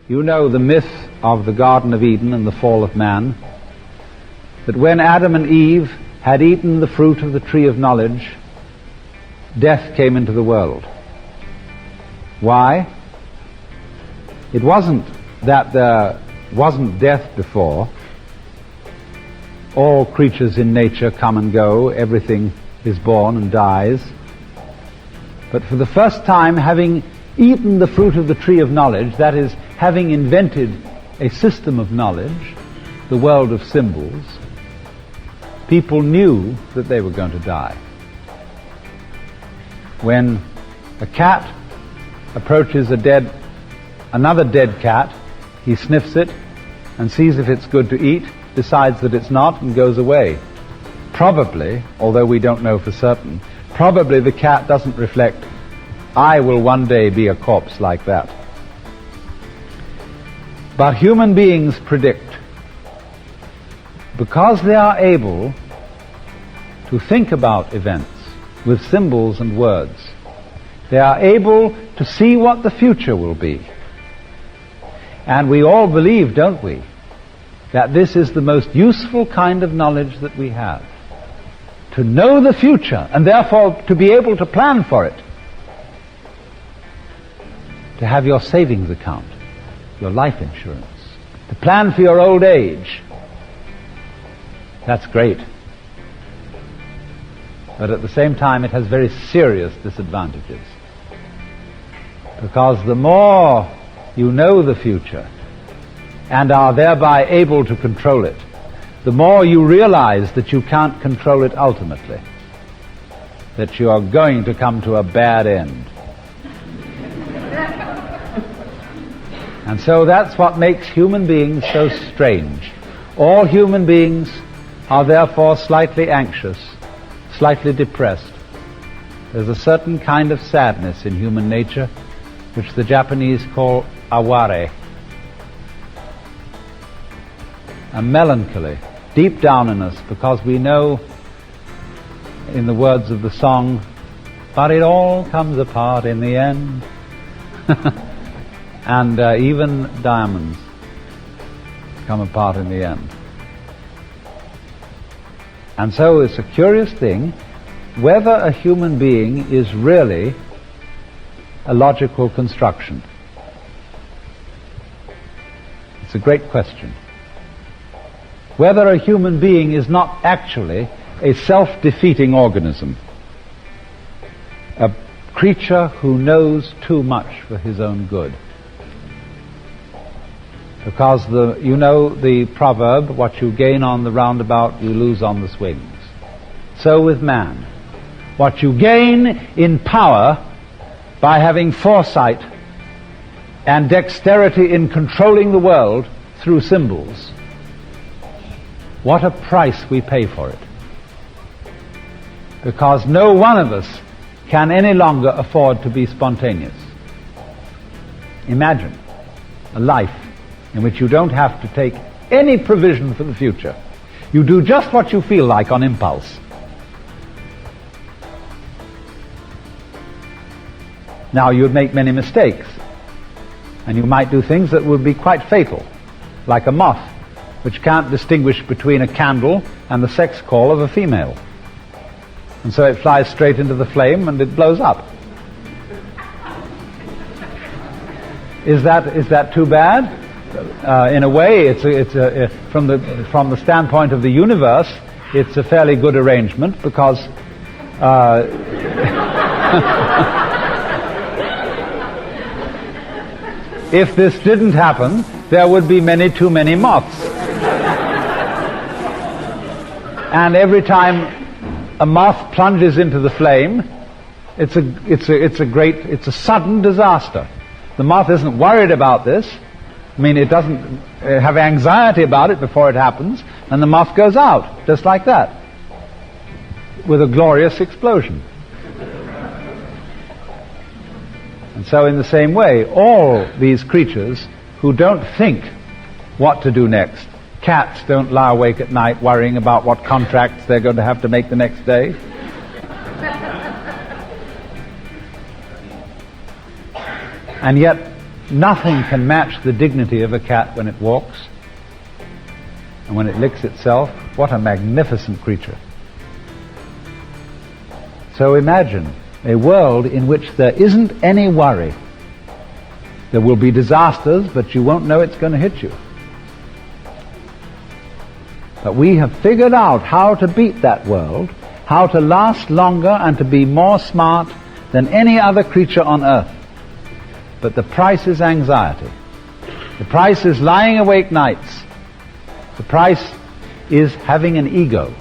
You know the myth of the Garden of Eden and the fall of man, that when Adam and Eve had eaten the fruit of the tree of knowledge, death came into the world. Why? It wasn't that there wasn't death before. All creatures in nature come and go, everything is born and dies. But for the first time, having eaten the fruit of the tree of knowledge, that is, having invented a system of knowledge, the world of symbols, people knew that they were going to die. When a cat approaches another dead cat, he sniffs it and sees if it's good to eat, decides that it's not, and goes away. Probably, although we don't know for certain, probably the cat doesn't reflect, I will one day be a corpse like that. But human beings predict, because they are able to think about events with symbols and words, they are able to see what the future will be. And we all believe, don't we, that this is the most useful kind of knowledge that we have. To know the future, and therefore to be able to plan for it. To have your savings account, your life insurance, to plan for your old age. That's great. But at the same time, it has very serious disadvantages. Because the more you know the future and are thereby able to control it, the more you realize that you can't control it ultimately, that you are going to come to a bad end. And so that's what makes human beings so strange. All human beings are therefore slightly anxious, slightly depressed. There's a certain kind of sadness in human nature which the Japanese call aware, a melancholy deep down in us, because we know, in the words of the song, but it all comes apart in the end. And even diamonds come apart in the end. And so it's a curious thing whether a human being is really a logical construction. It's a great question. Whether a human being is not actually a self-defeating organism, a creature who knows too much for his own good. Because the proverb, what you gain on the roundabout, you lose on the swings. So with man. What you gain in power by having foresight and dexterity in controlling the world through symbols, what a price we pay for it. Because no one of us can any longer afford to be spontaneous. Imagine a life in which you don't have to take any provision for the future. You do just what you feel like on impulse. Now, you would make many mistakes, and you might do things that would be quite fatal, like a moth, which can't distinguish between a candle and the sex call of a female. And so it flies straight into the flame and it blows up. Is that too bad? In a way, from the standpoint of the universe, it's a fairly good arrangement, because if this didn't happen, there would be too many moths. And every time a moth plunges into the flame, it's a sudden disaster. The moth isn't worried about this. I mean, it doesn't have anxiety about it before it happens, and the moth goes out, just like that, with a glorious explosion. And so in the same way, all these creatures who don't think what to do next, cats don't lie awake at night worrying about what contracts they're going to have to make the next day. And yet, Nothing can match the dignity of a cat when it walks and when it licks itself. What a magnificent creature. So imagine a world in which there isn't any worry. There will be disasters, but you won't know it's going to hit you. But we have figured out how to beat that world, how to last longer and to be more smart than any other creature on earth. But the price is anxiety. The price is lying awake nights. The price is having an ego.